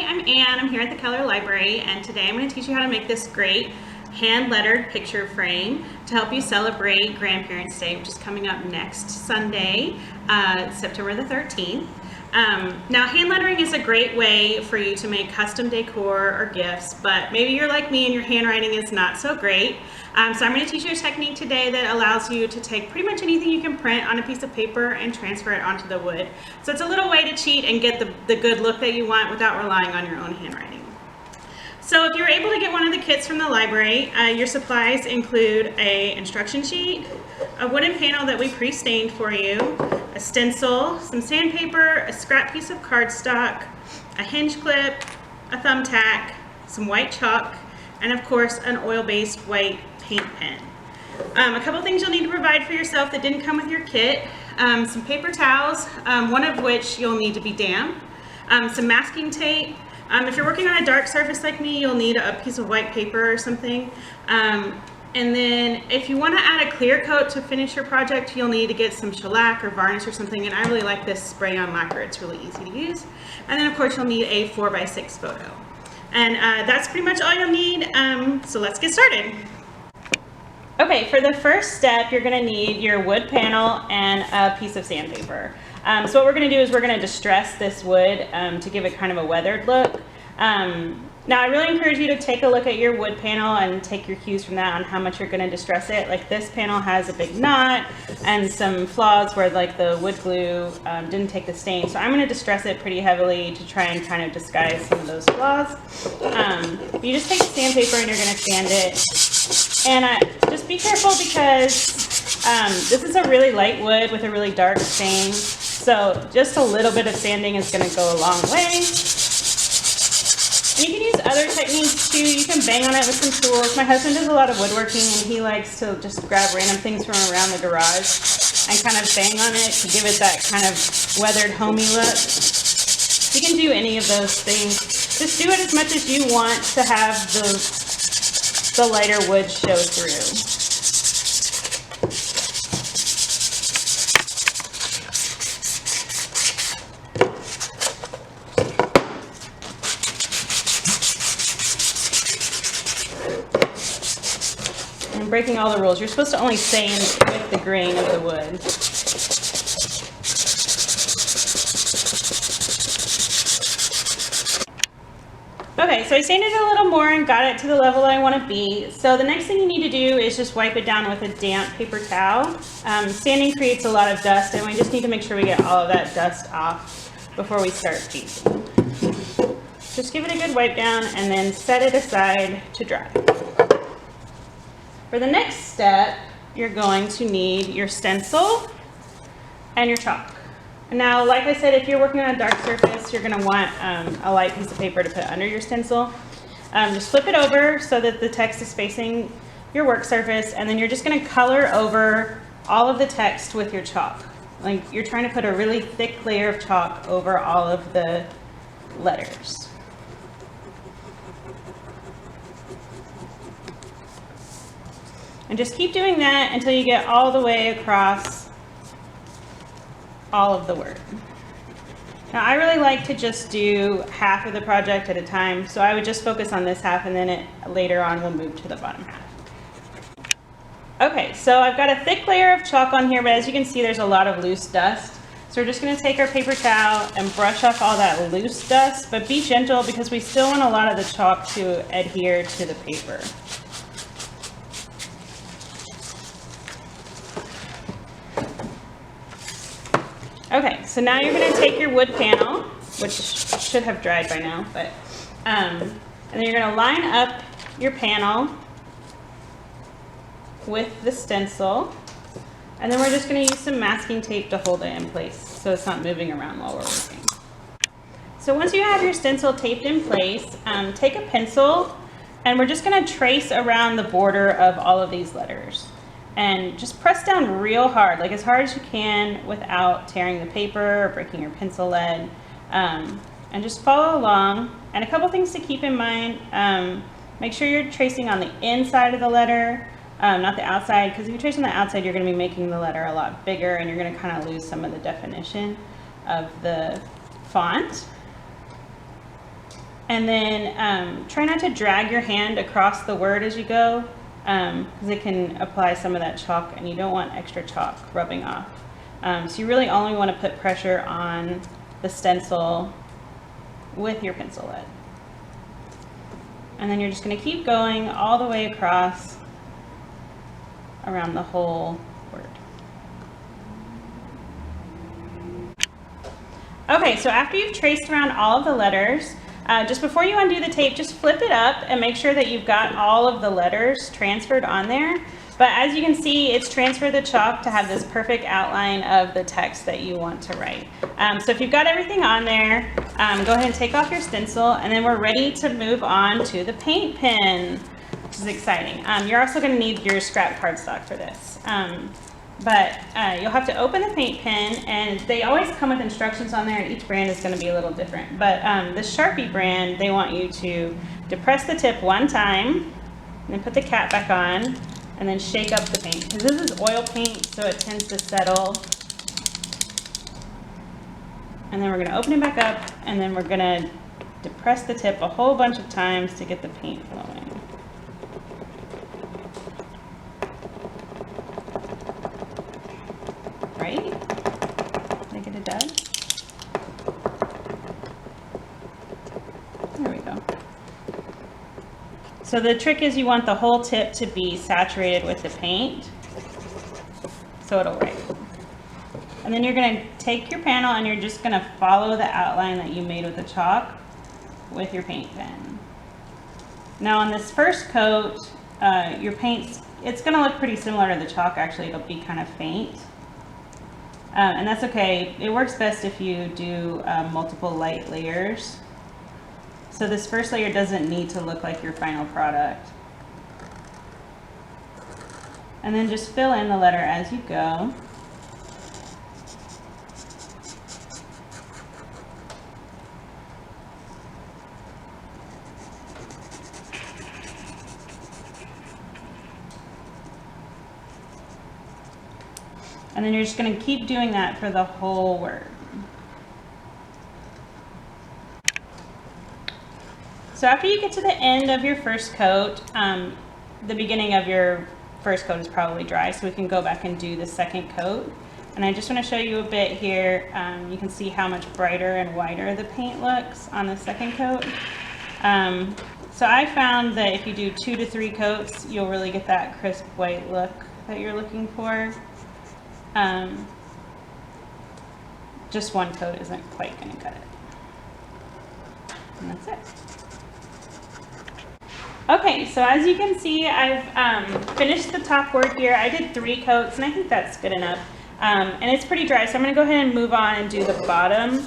I'm Anne. I'm here at the Keller Library, and today I'm going to teach you how to make this great hand-lettered picture frame to help you celebrate Grandparents' Day, which is coming up next Sunday, September the 13th. Now, hand lettering is a great way for you to make custom decor or gifts, but maybe you're like me and your handwriting is not so great. So I'm going to teach you a technique today that allows you to take pretty much anything you can print on a piece of paper and transfer it onto the wood. So it's a little way to cheat and get the good look that you want without relying on your own handwriting. So if you're able to get one of the kits from the library, your supplies include an instruction sheet, a wooden panel that we pre-stained for you, a stencil, some sandpaper, a scrap piece of cardstock, a hinge clip, a thumbtack, some white chalk, and of course an oil-based white paint pen. A couple things you'll need to provide for yourself that didn't come with your kit, some paper towels, one of which you'll need to be damp, some masking tape. If you're working on a dark surface like me, you'll need a piece of white paper or something. And then if you want to add a clear coat to finish your project, you'll need to get some shellac or varnish or something, and I really like this spray-on lacquer. It's really easy to use. And then of course you'll need a 4x6 photo. And that's pretty much all you'll need, so let's get started. Okay, for the first step, you're going to need your wood panel and a piece of sandpaper. So what we're going to do is we're going to distress this wood to give it kind of a weathered look. Now I really encourage you to take a look at your wood panel and take your cues from that on how much you're going to distress it. Like this panel has a big knot and some flaws where like the wood glue didn't take the stain. So I'm going to distress it pretty heavily to try and kind of disguise some of those flaws. You just take the sandpaper and you're going to sand it. And just be careful because this is a really light wood with a really dark stain. So just a little bit of sanding is going to go a long way. And you can use other techniques too. You can bang on it with some tools. My husband does a lot of woodworking and he likes to just grab random things from around the garage and kind of bang on it to give it that kind of weathered, homey look. You can do any of those things. Just do it as much as you want to have the lighter wood show through. And breaking all the rules. You're supposed to only sand with the grain of the wood. Okay, so I sanded it a little more and got it to the level that I want to be. So the next thing you need to do is just wipe it down with a damp paper towel. Sanding creates a lot of dust and we just need to make sure we get all of that dust off before we start painting. Just give it a good wipe down and then set it aside to dry. For the next step, you're going to need your stencil and your chalk. Now, like I said, if you're working on a dark surface, you're going to want a light piece of paper to put under your stencil. Just flip it over so that the text is facing your work surface, and then you're just going to color over all of the text with your chalk. Like you're trying to put a really thick layer of chalk over all of the letters. And just keep doing that until you get all the way across all of the word. Now I really like to just do half of the project at a time, so I would just focus on this half and then later on we'll move to the bottom half. Okay, so I've got a thick layer of chalk on here, but as you can see there's a lot of loose dust. So we're just going to take our paper towel and brush off all that loose dust, but be gentle because we still want a lot of the chalk to adhere to the paper. Okay, so now you're going to take your wood panel, which should have dried by now, but and then you're going to line up your panel with the stencil, and then we're just going to use some masking tape to hold it in place so it's not moving around while we're working. So once you have your stencil taped in place, take a pencil and we're just going to trace around the border of all of these letters. And just press down real hard, like as hard as you can without tearing the paper or breaking your pencil lead. And just follow along. And a couple things to keep in mind. Make sure you're tracing on the inside of the letter, not the outside, because if you trace on the outside, you're going to be making the letter a lot bigger and you're going to kind of lose some of the definition of the font. And then try not to drag your hand across the word as you go, because it can apply some of that chalk, and you don't want extra chalk rubbing off. So you really only want to put pressure on the stencil with your pencil lead. And then you're just going to keep going all the way across around the whole word. Okay, so after you've traced around all of the letters, just before you undo the tape, just flip it up and make sure that you've got all of the letters transferred on there. But as you can see, it's transferred the chalk to have this perfect outline of the text that you want to write. So if you've got everything on there, go ahead and take off your stencil, and then we're ready to move on to the paint pen, which is exciting. You're also going to need your scrap cardstock for this. But you'll have to open the paint pen, and they always come with instructions on there, and each brand is going to be a little different. But the Sharpie brand, they want you to depress the tip one time, and then put the cap back on, and then shake up the paint. Because this is oil paint, so it tends to settle. And then we're going to open it back up, and then we're going to depress the tip a whole bunch of times to get the paint flowing. Right? Did I get it done? There we go. So the trick is you want the whole tip to be saturated with the paint, so it'll write. And then you're going to take your panel and you're just going to follow the outline that you made with the chalk with your paint pen. Now on this first coat, your paint, it's going to look pretty similar to the chalk actually. It'll be kind of faint. And that's okay. It works best if you do multiple light layers. So this first layer doesn't need to look like your final product. And then just fill in the letter as you go. And then you're just going to keep doing that for the whole word. So after you get to the end of your first coat, the beginning of your first coat is probably dry, so we can go back and do the second coat. And I just want to show you a bit here. You can see how much brighter and whiter the paint looks on the second coat. So I found that if you do 2 to 3 coats, you'll really get that crisp white look that you're looking for. Just one coat isn't quite going to cut it. And that's it. Okay, so as you can see, I've finished the top word here. I did 3 coats, and I think that's good enough. And it's pretty dry, so I'm going to go ahead and move on and do the bottom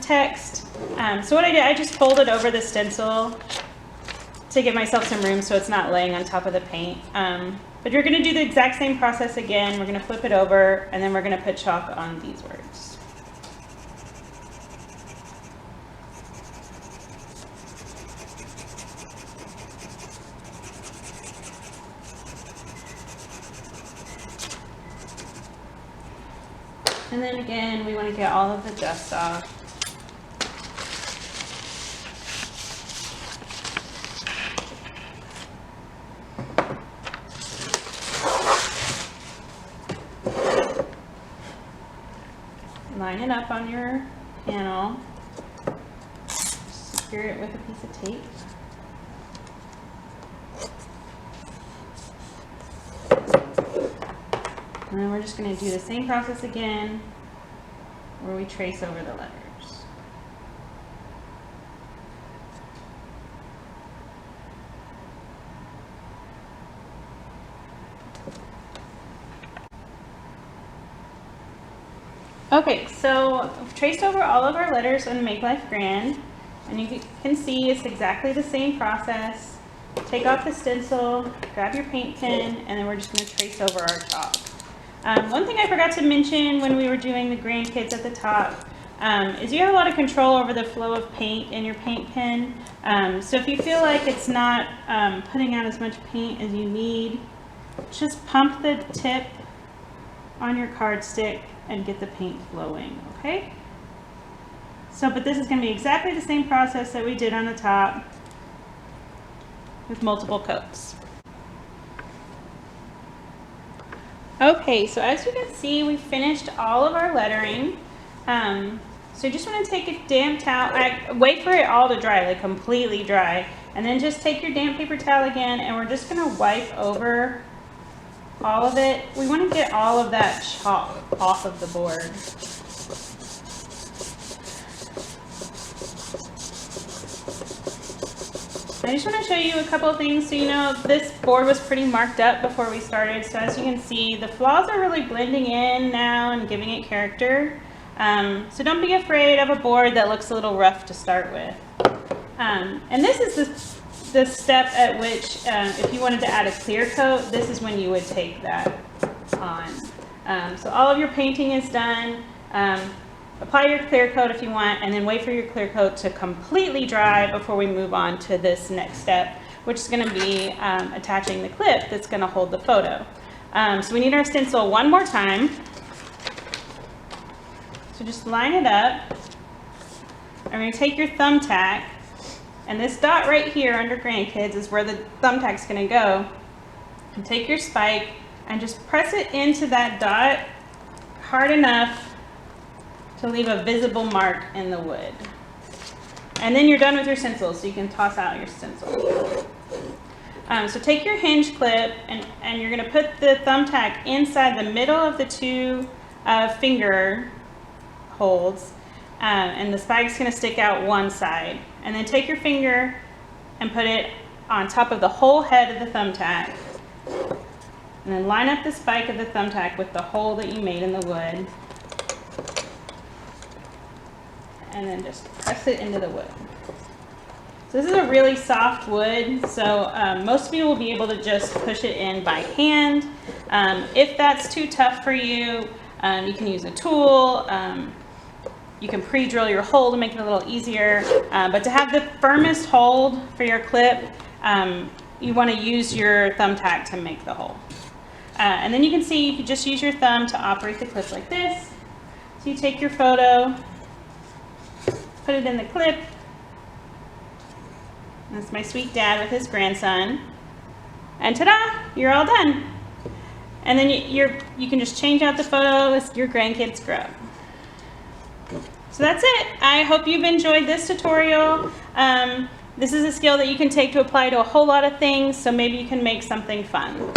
text. So what I did, I just folded over the stencil to give myself some room so it's not laying on top of the paint. But you're going to do the exact same process again. We're going to flip it over, and then we're going to put chalk on these words. And then again, we want to get all of the dust off. Line it up on your panel. Secure it with a piece of tape. And then we're just going to do the same process again, where we trace over the letters. Okay, so I've traced over all of our letters on Make Life Grand, and you can see it's exactly the same process. Take off the stencil, grab your paint pen, and then we're just going to trace over our chalk. One thing I forgot to mention when we were doing the Grandkids at the top is you have a lot of control over the flow of paint in your paint pen. So if you feel like it's not putting out as much paint as you need, just pump the tip on your card stick and get the paint flowing, okay? So, but this is going to be exactly the same process that we did on the top with multiple coats. Okay, so as you can see, we finished all of our lettering. So you just want to take a damp towel, wait for it all to dry, like completely dry, and then just take your damp paper towel again, and we're just going to wipe over all of it. We want to get all of that chalk off of the board. I just want to show you a couple of things so you know this board was pretty marked up before we started. So as you can see, the flaws are really blending in now and giving it character. So don't be afraid of a board that looks a little rough to start with. And this is the step at which if you wanted to add a clear coat, this is when you would take that on. So all of your painting is done. Apply your clear coat if you want, and then wait for your clear coat to completely dry before we move on to this next step, which is going to be attaching the clip that's going to hold the photo. So we need our stencil one more time. So just line it up. And we're going to take your thumbtack, and this dot right here under Grandkids is where the thumbtack's going to go. And take your spike and just press it into that dot hard enough to leave a visible mark in the wood. And then you're done with your stencil, so you can toss out your stencil. So take your hinge clip and you're going to put the thumbtack inside the middle of the two finger holds, and the spike's going to stick out one side. And then take your finger and put it on top of the whole head of the thumbtack. And then line up the spike of the thumbtack with the hole that you made in the wood. And then just press it into the wood. So this is a really soft wood, so most of you will be able to just push it in by hand. If that's too tough for you, you can use a tool. You can pre-drill your hole to make it a little easier. But to have the firmest hold for your clip, you want to use your thumbtack to make the hole. And then you can see you can just use your thumb to operate the clip like this. So you take your photo, put it in the clip. That's my sweet dad with his grandson. And ta-da, you're all done. And then you can just change out the photo as your grandkids grow up. So that's it. I hope you've enjoyed this tutorial. This is a skill that you can take to apply to a whole lot of things, so maybe you can make something fun.